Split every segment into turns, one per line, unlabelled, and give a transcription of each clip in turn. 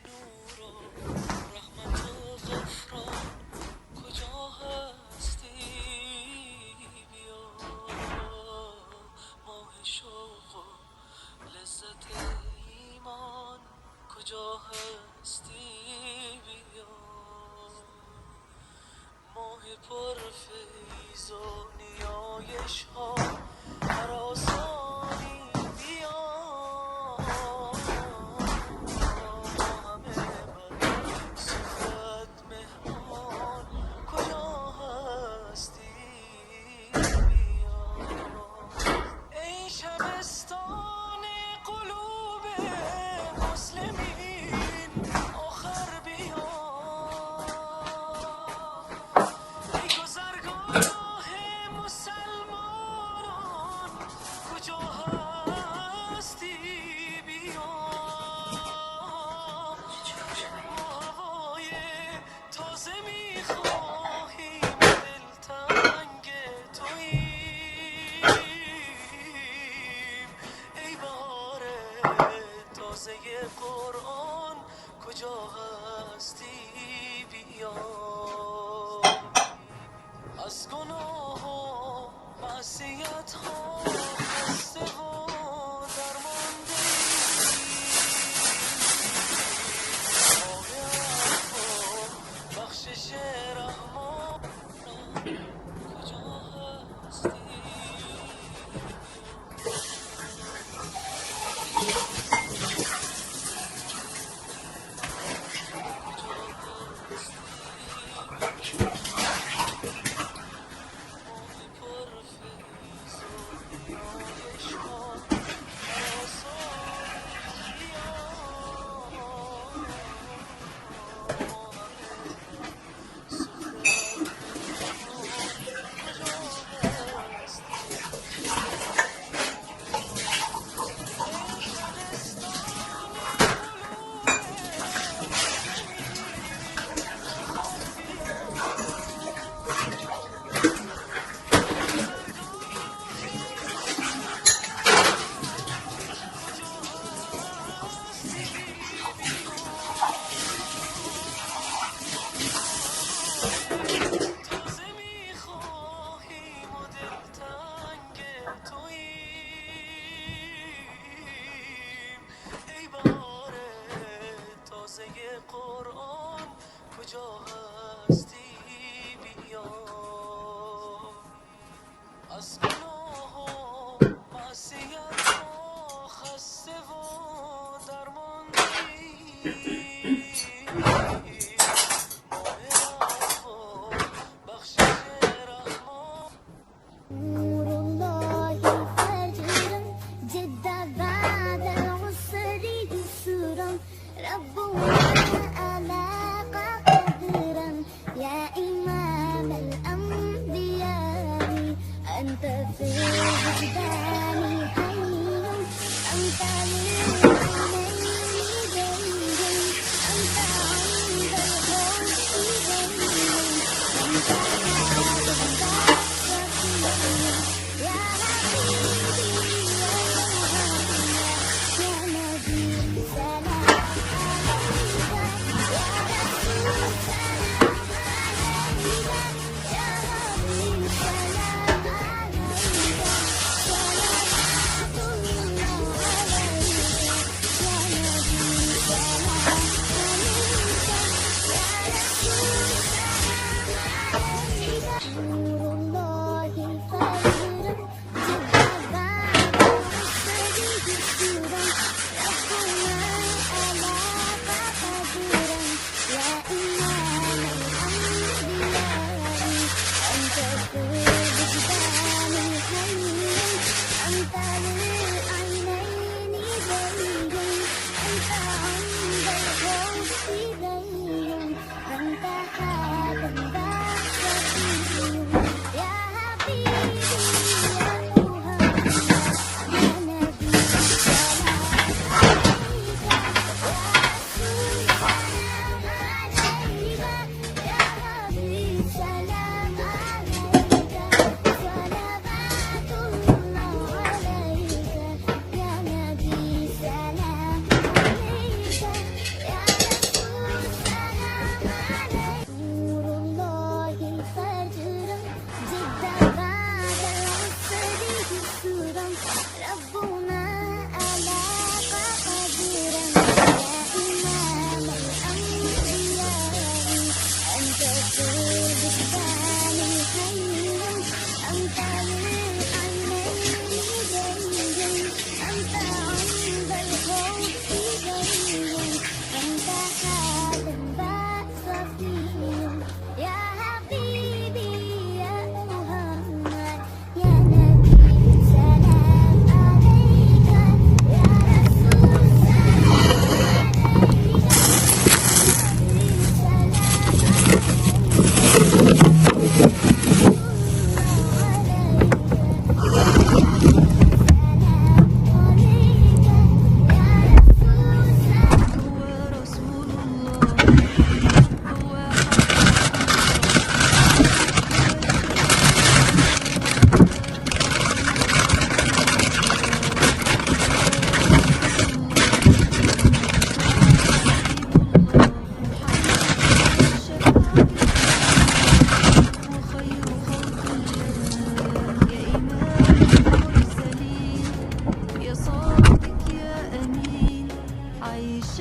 نور و رحمت و غفران کجا هستی؟ بیا ماه شوق و لذت ایمان کجا هستی؟ بیا ماه پر فیض و نیایش ها هراسانی بیا همه بر صفت مهمان کجا هستی؟ بیا ای شبستان قلوب مسلمین آخر بیا ای گذرگاه مسلمانان کجا هستی؟ بیا ما هوای تازه میخواهیم دلتنگ توییم ای بهار تازه قرآن کجا هستی؟ بیا از گناه و معصیت ها خسته و درمانده ایم بخشش رحمان کجا هستی؟ ماه پر فیض و نیایش ها هراسانی بیا ما همه بر صفت مهمان کجا هستی؟ ای شبستان قلوب مسلمین آخر بیا ای گذرگاه مسلمانان کجا هستی؟ بیا ما هوای تازه میخواهیم و دلتنگ توییم ای بهار تازه قرآن کجا هستی؟ بیا از گناه و معصیت ها خسته و درمانده ایم ماه عفو بخشش رحمان
نور الله فجرا جد بعد العسر يسرا ربنا ألاق قدرا يا إمام الأنبياء أنت في وجداني حي أنت للعينين جيد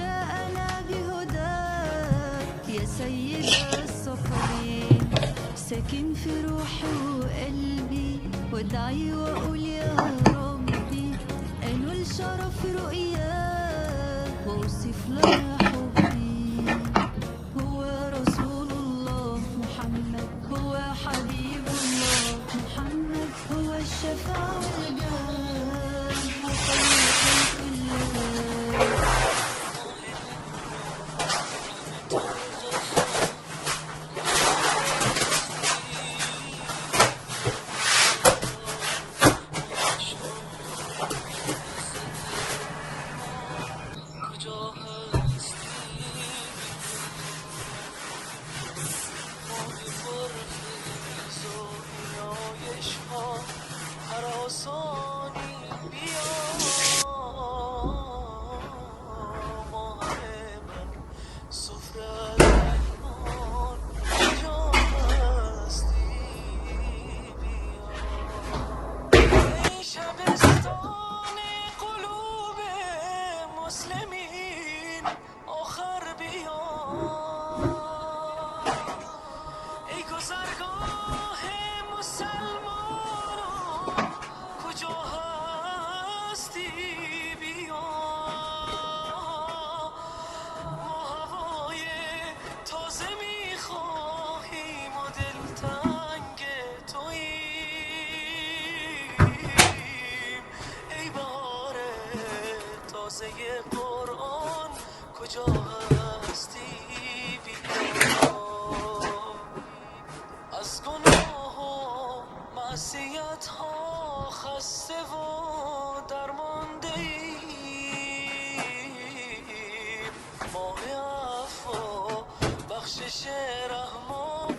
جاءنا بهداك يا سيد الثقلين، ساكن في روحي وقلبي، وادعي واقول يا ربي انول شرف رؤياك واوصف لنا حبي. هو رسول الله محمد، هو حبيب الله محمد، هو الشفاع والجاه وخير خلق الله.
قرآن کجا هستی بیا، از گناه و معصیت ها خسته و درمانده ایم، ماه عفو و بخشش رحمان.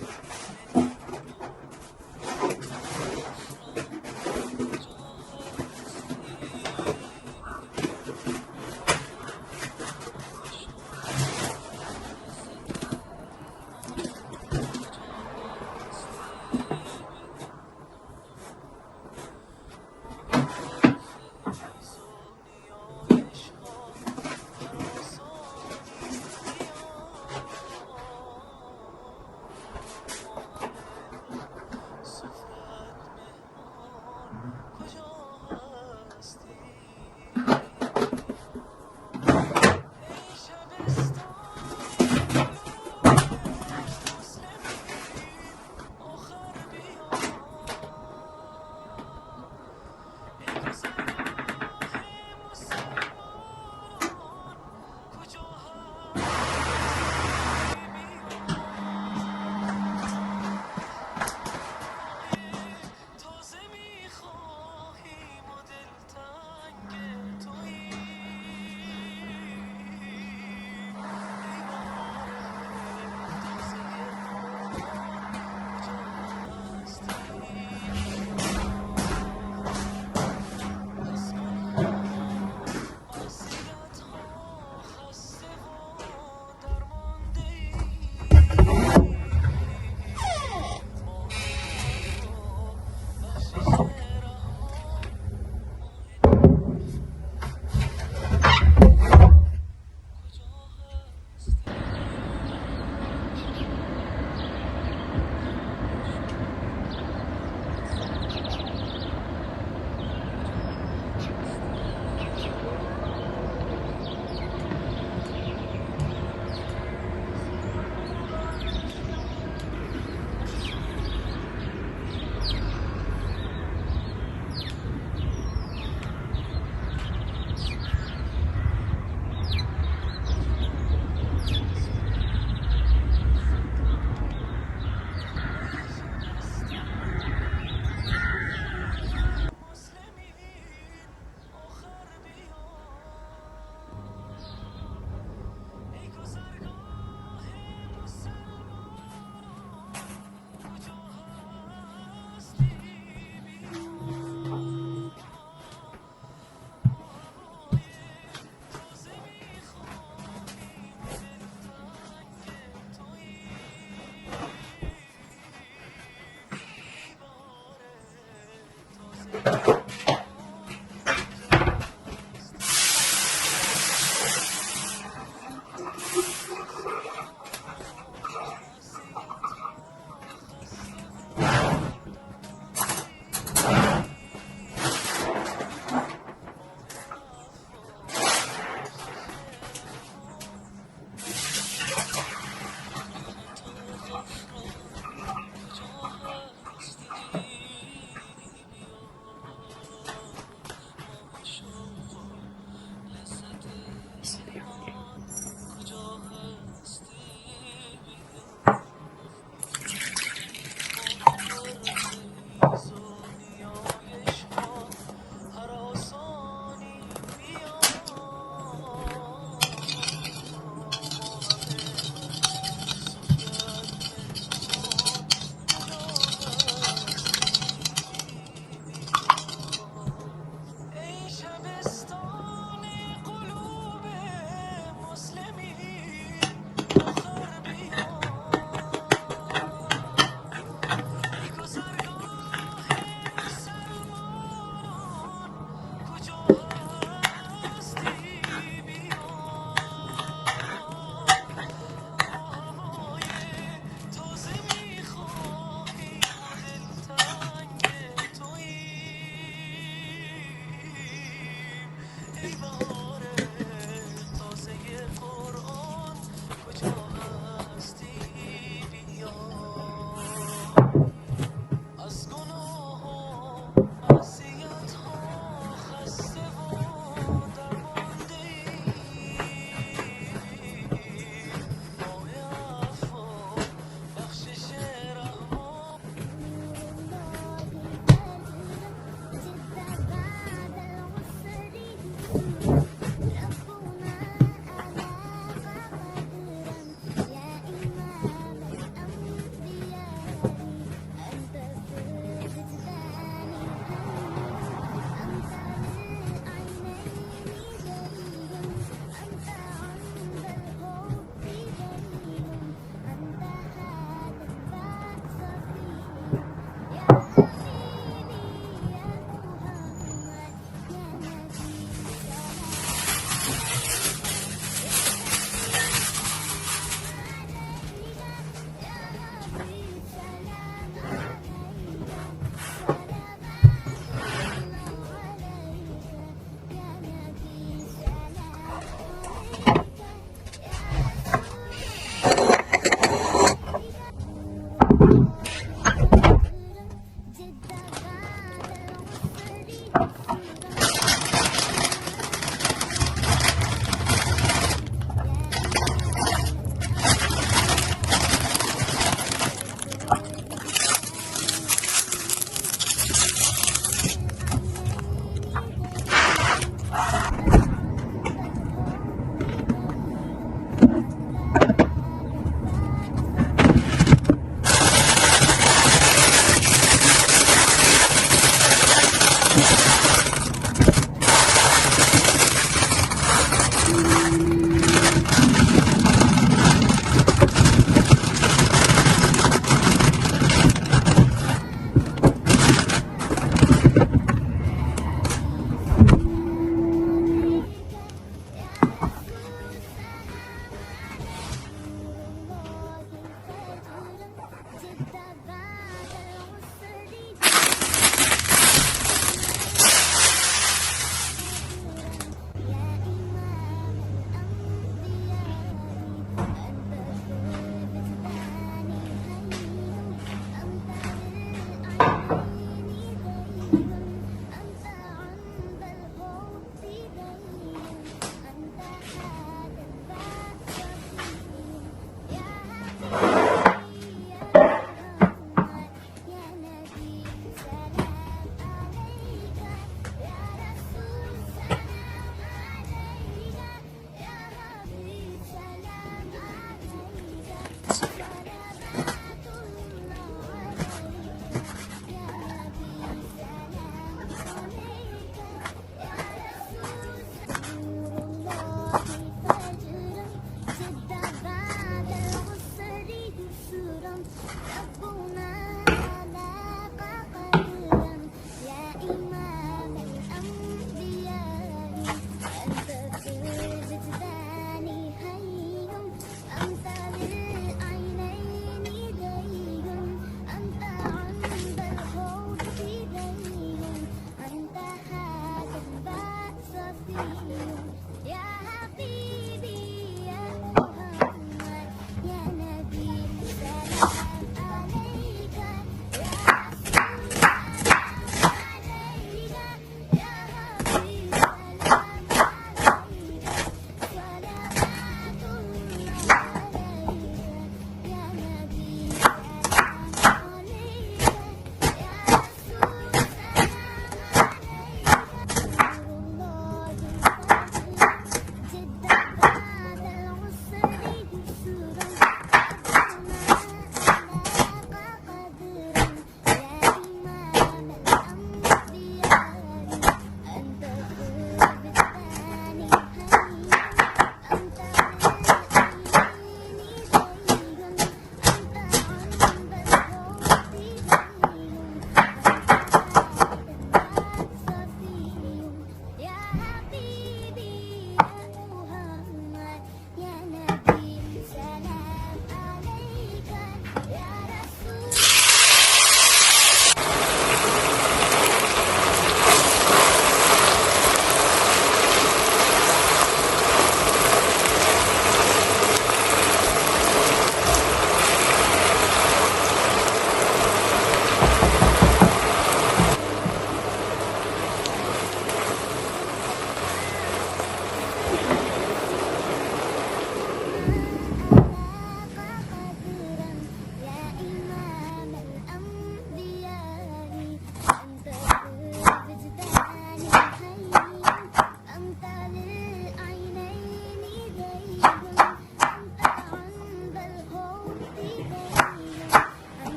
جدة بعد العسر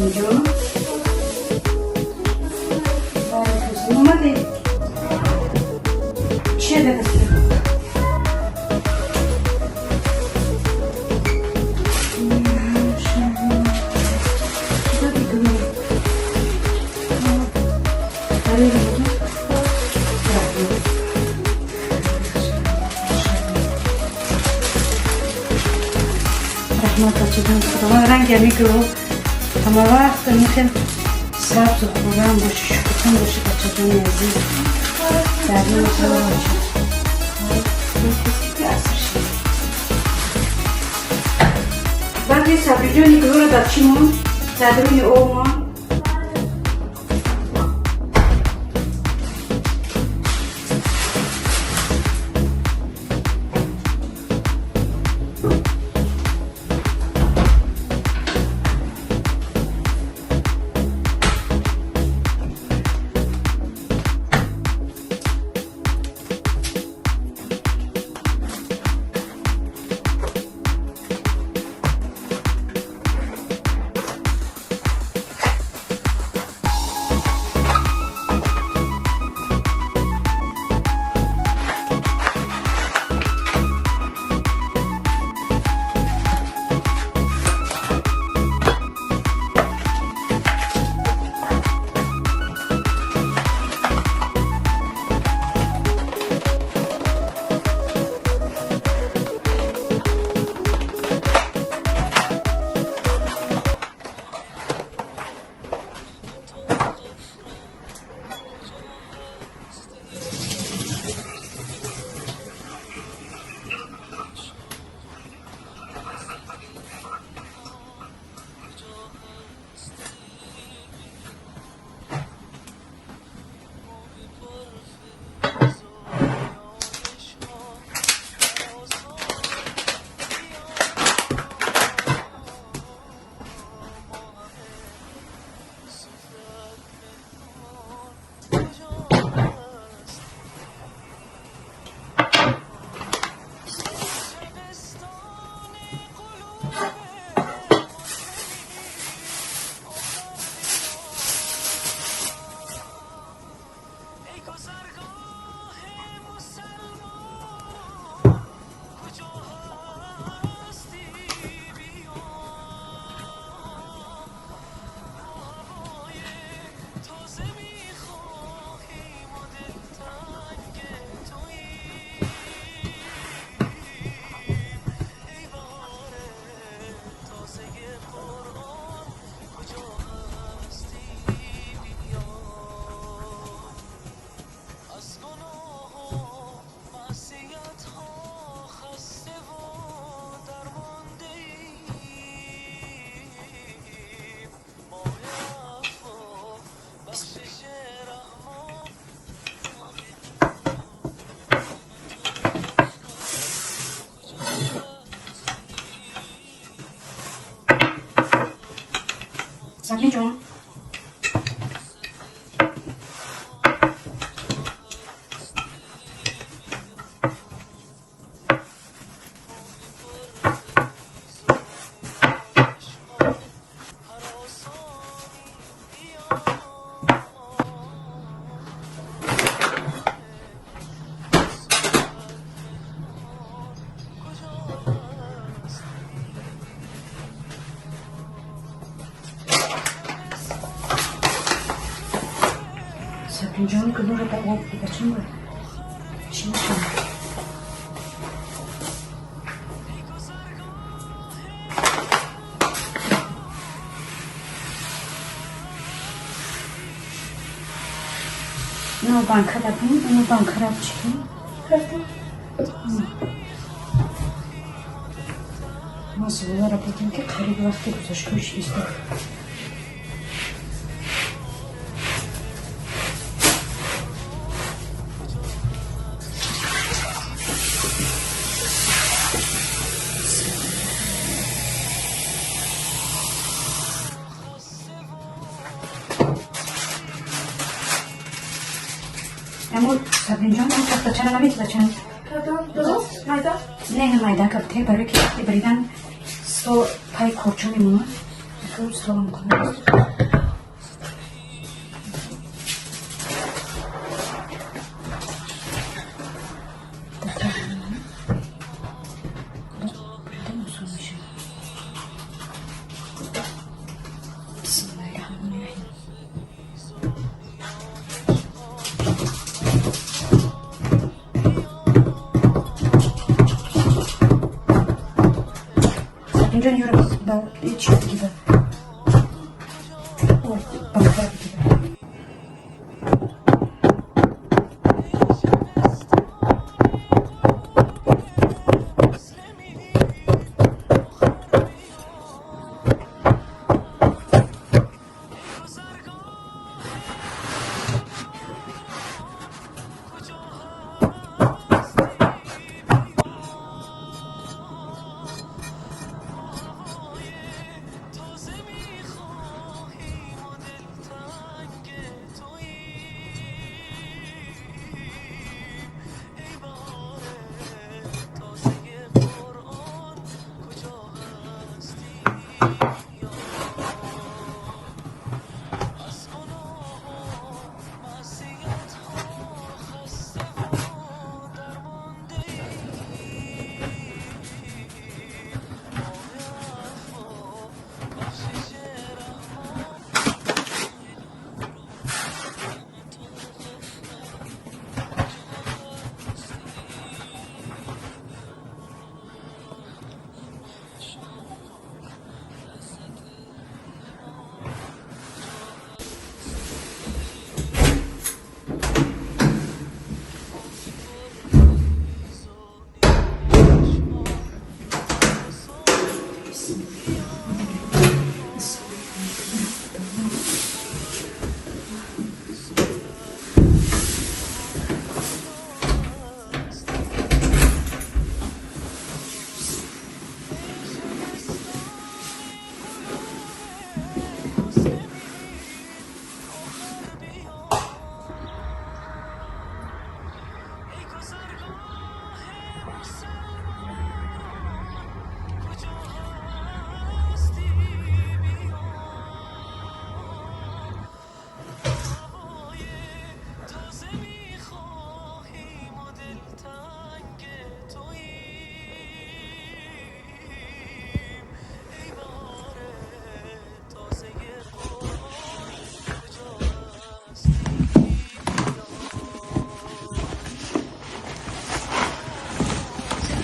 Sabuncu. Kızım hadi. İçeri de kızım. Rahmat açıdan sonra ben gelmek yok. Ama var da mümkün sırat tutulan bu şükürtün bu şükürtün yazı. Derdim sonra olacak. Ben de sabıcını görüyor da çimun. Derdim olma. Sabuncu. Sabuncu'nun kılları da oldu. Kaçın mı? Şimdi sonra. No bankara bin, no bankara çıkın. Nasıl olarak dedim ki karı vakti güzel iş istedim. Amor, sabuncu, हम सब बच्चा ना भी बच्चा. मैदा कब थे बड़े के बड़ीदान सो भाई खोचो नहीं मुना تو سلام کنم اینجا یورو با چی دیگه bakar gibi.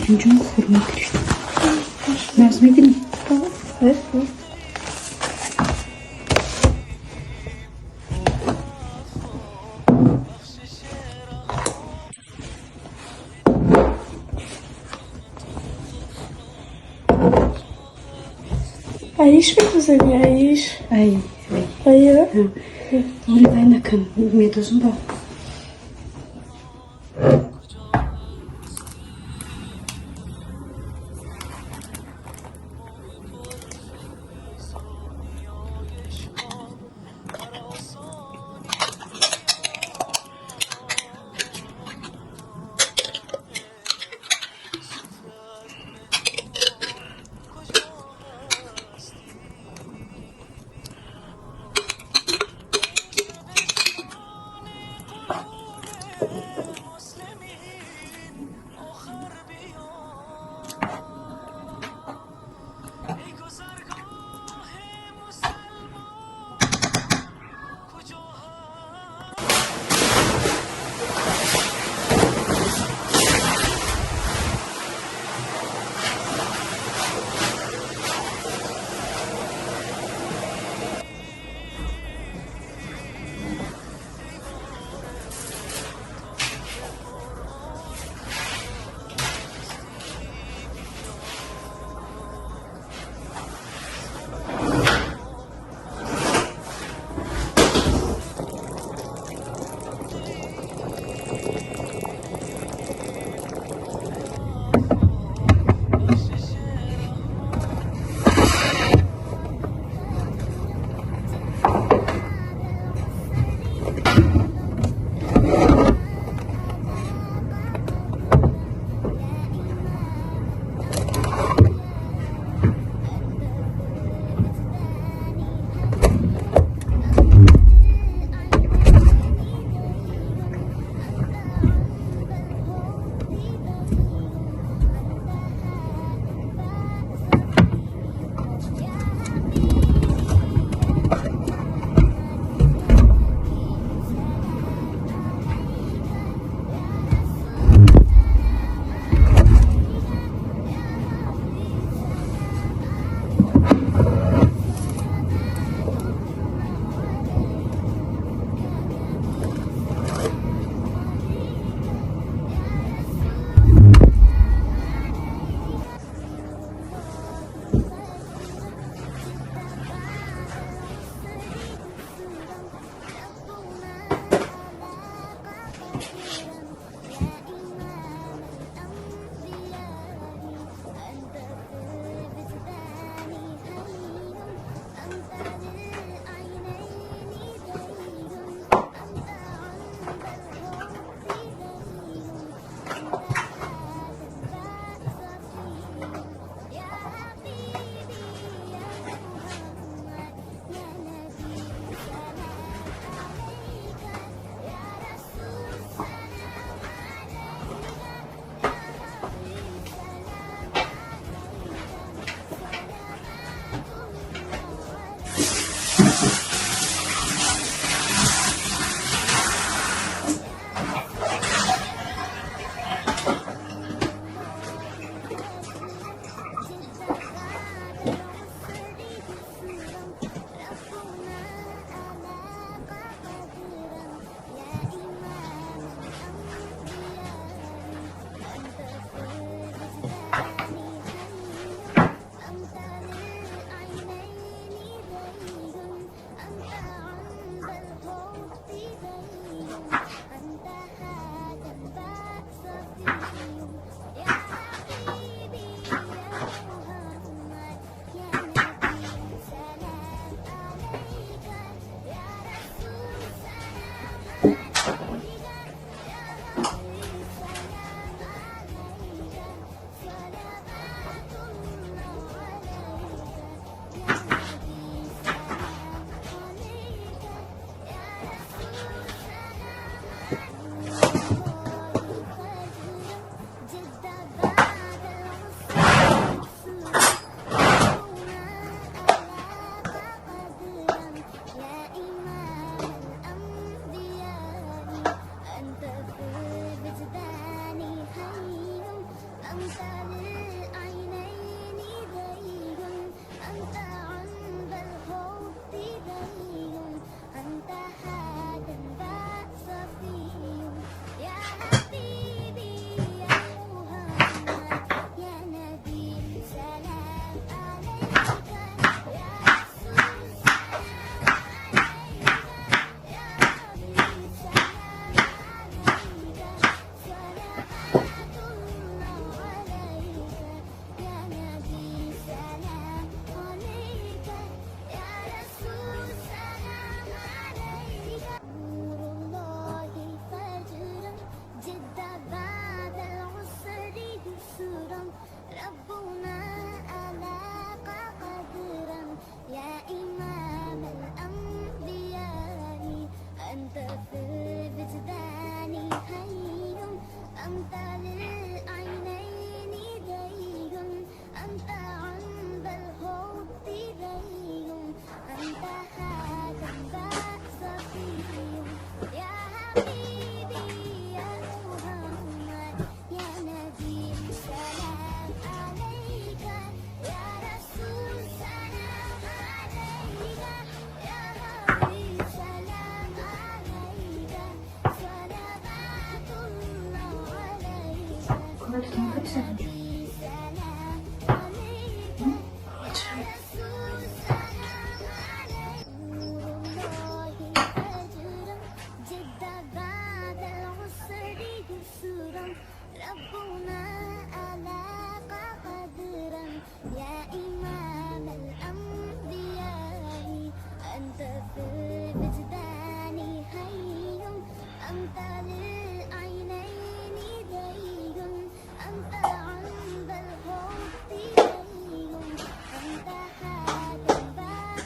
اینجا خورما کشتم ناز میدونی؟
عيش بتوزني عيش
ای
ايوه
ولی باید نکن میدوزم با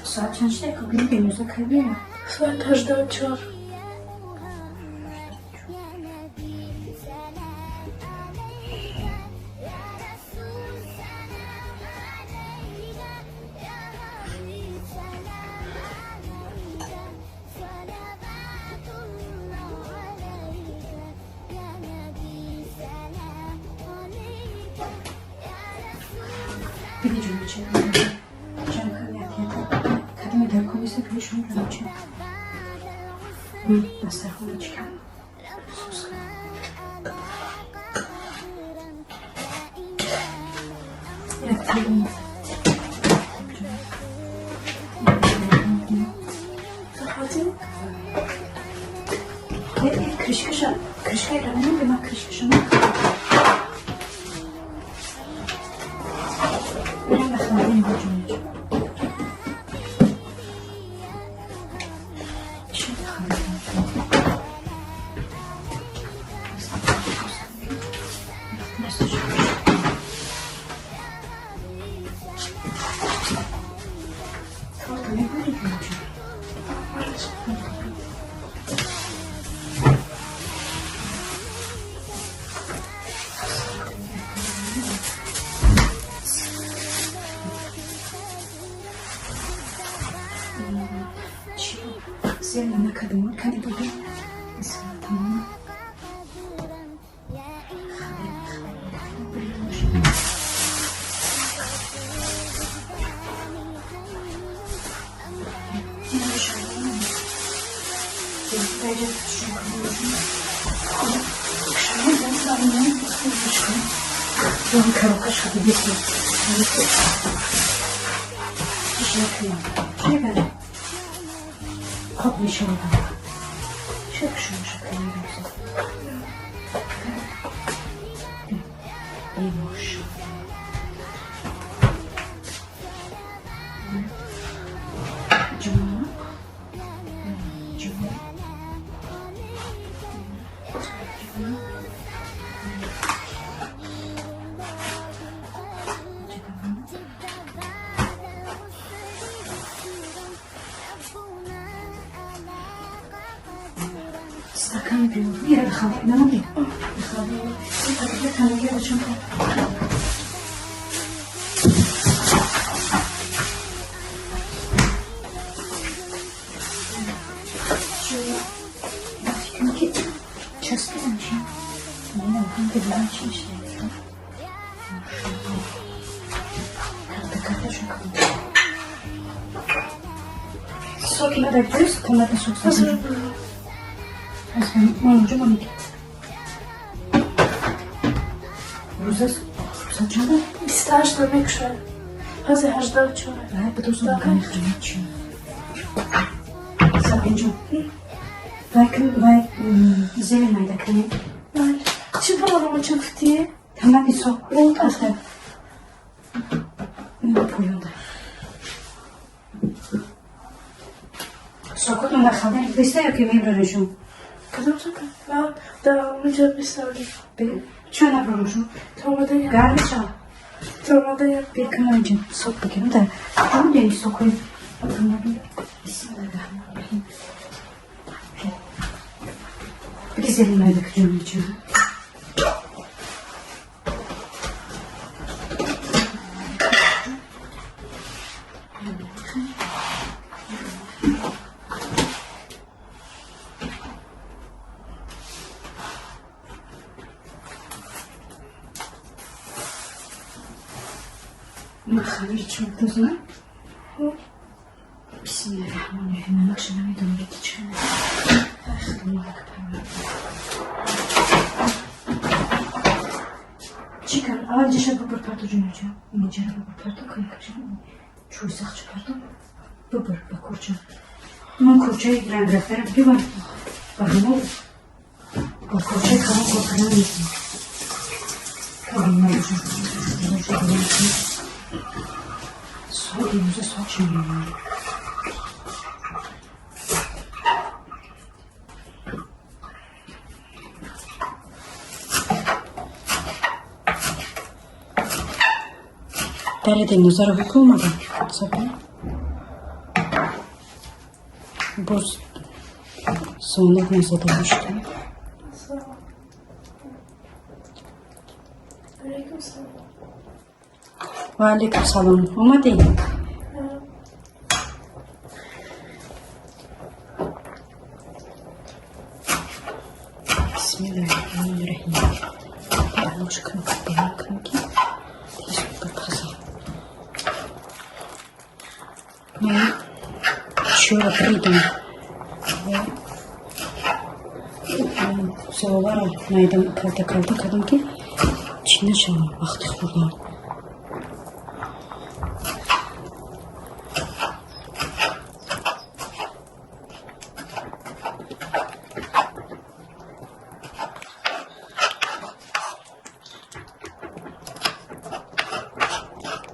Saat kaçta kalkıp geliyorsa kalıyor.
Saat 4
Bir de cümle çevirdim. Can kadime de koysa bir şunu göreceğim. Nasıl yapalım çıkan? Sus. Evet, tamam. Hadi. Kırışkayla ne bileyim ben kırışkışa. Ben bakalım benim hocam. Şimdi seninle kadın hadi bugün tamam. Şöyle ben sana Şu karoka şöyle bir şey. Bir şey yapıyorum. Şey böyle. Kaplı şey oldu. Şöyle yapıyorum. İyi boş. Cuma. Cuma. Stakan yapıyorum. Bir yere bakalım. Ne oluyor? Bakalım. Bir tane gel açalım. Şöyle. Bakıyorum ki çalıştırdım şey. Yine bakın ki ben şey işte. Karta şu kalın. Sok kime de yapıyoruz? Tomatı sok.
Nasıl?
Mayoncu bana git. Ruza saçma.
Istaš da mekše. Pazi, až da čore.
Ben bu da uzun bir hırmet. Sakınca. Belki zeminayda kıyım.
Vaj. Či ponovno čem v ti?
Tamam bir sok. Oldu aslında. Ne yapıyorsun da? Sokutun da kalın. Beste yakayım Emre'nin.
Kadam čakaj. Ja, da uđe bi stavili.
Şöyle yapıyormuşum.
Toma da je.
Gardı çal.
Toma da je.
Bir kına önce sok bakayım da. Bunu demiş sokayım. Bakın Bismillahirrahmanirrahim. Bir de zeminayda kıyım içine. Mahalleli çok da zaman. Bismillahirrahmanirrahim. Akşama bir dönü geçeceğim. Çıkar. Ağacı şabı pırpartı cümlece. Necere bu pırpartı kıyıkacağım. Çuysak çıkardım. Bu bak kurça. Bunun kurçayı giren grafları bir var. Bakın o. Bu kurçayı kalan korkulan yedim. Kalanlar ucum. Sol elimize sol çevirelim. Deredeyim, zarafı olmadan. Sakın. Bu sonuna masada düştü.
Sağ ol. Aleyküm selam.
Ve aleyküm selam. Ama değil. Bismillahirrahmanirrahim. Ben şu kanka bakın ki teşekkür pazar. Ben şöyle kırdım. Soğular maydan kaldı kadın ki içine çalın. Baktık buradan.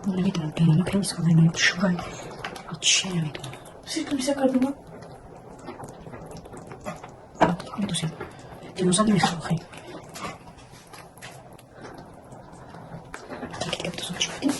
Bunu bir daha benim pensiyonerine şuraya içeyim.
Всичко се крадува.
Entonces, que no sale mejor, ¿eh? Aquí capto su chiquito.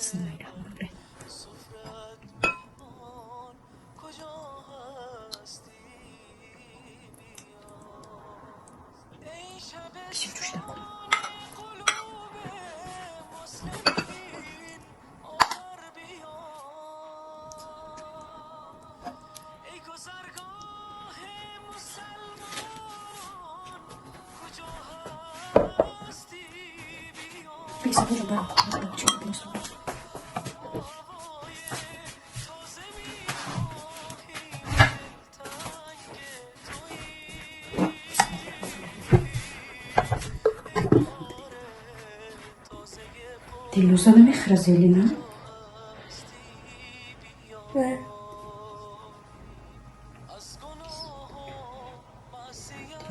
بسم الله الرحمن الرحیم.
سفرت مهمان کجا هستی بیا ای شبستان قلوب مسلمین آور بیا ای گذرگاه مسلمان کجا هستی بیا
بیسا برو برو چون بیسا
تازه میخواهیم دلتنگ تویی
دیلوزا نمیخرزیلی نه؟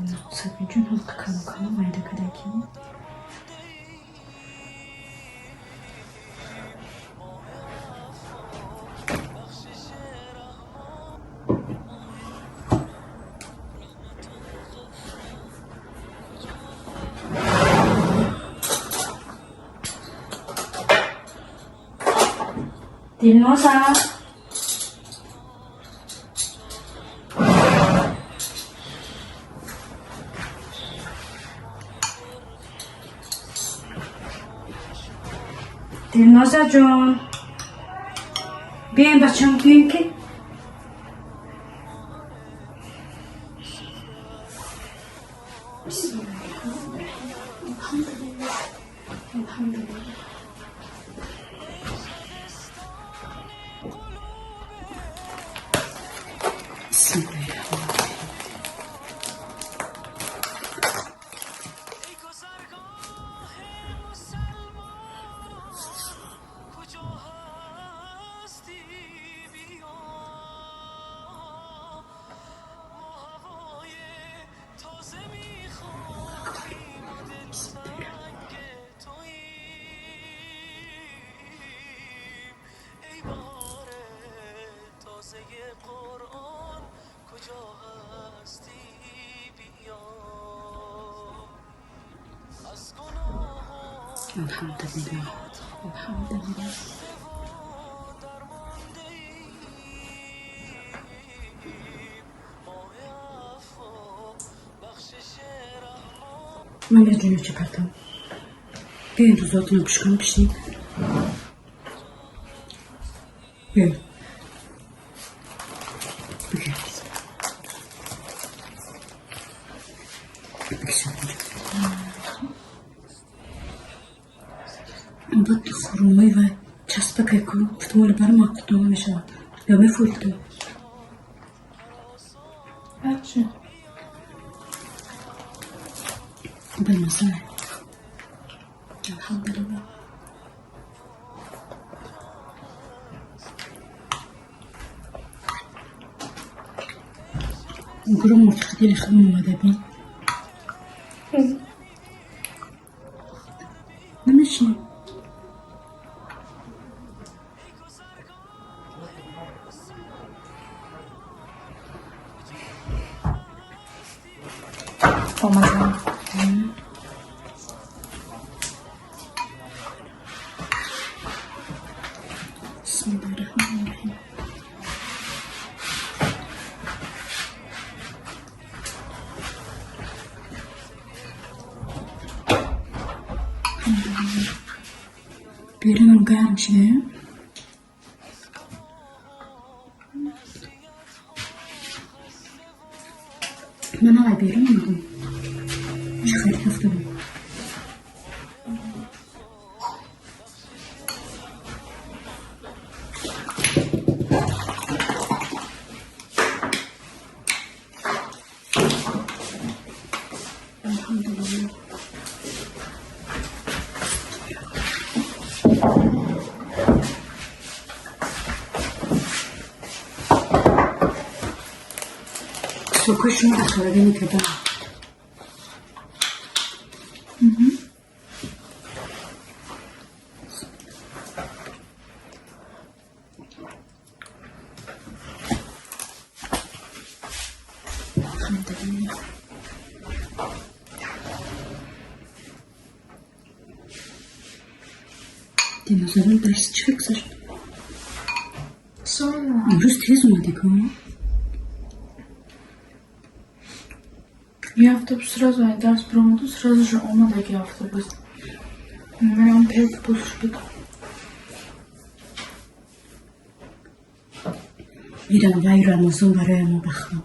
نه
سبی جون هم کم کم مایده کدکی دیلنوزا دیلنوزا جون بیاین بچه هم بیاین که بسم الله الحمدلله الحمدلله بسم الله الرحمن الرحیم.
ای گذرگاه مسلمان کجا هستی بیا ما هوای تازه میخواهیم و دلتنگ توییم ای بهار تازه قرآن کجا هستی بیا از گناهان
الحمدلله الحمدلله
درمانده ایم ماه عفا بخشش رحمان
من به جونو چپتم بیاین روزاتون رو پشکم بشید بیاین بگیر البته خرومای و چسبه که احتمال برام اقتدام میشه یا میفویتو
بچه
بالمصنع الحمدلله گروه مرتخدی خدمون اومده بین نمیشین
آمدم
بسم الله الرحمن الرحیم. بیرونم گرم شده من آقای بیرون میدونم چه خیلی هفته بود الحمدلله سوکشون اخلاقی میکردم الحمدلله Dinozorun dersi çıkacak.
Sonra.
Amroz tez olmadık ha.
Bir hafta сразу ay ders promodu сразу же olmadaki hafta biz. Ben pek buluştuk.
Bir an vay Ramazan var ayağıma bakma.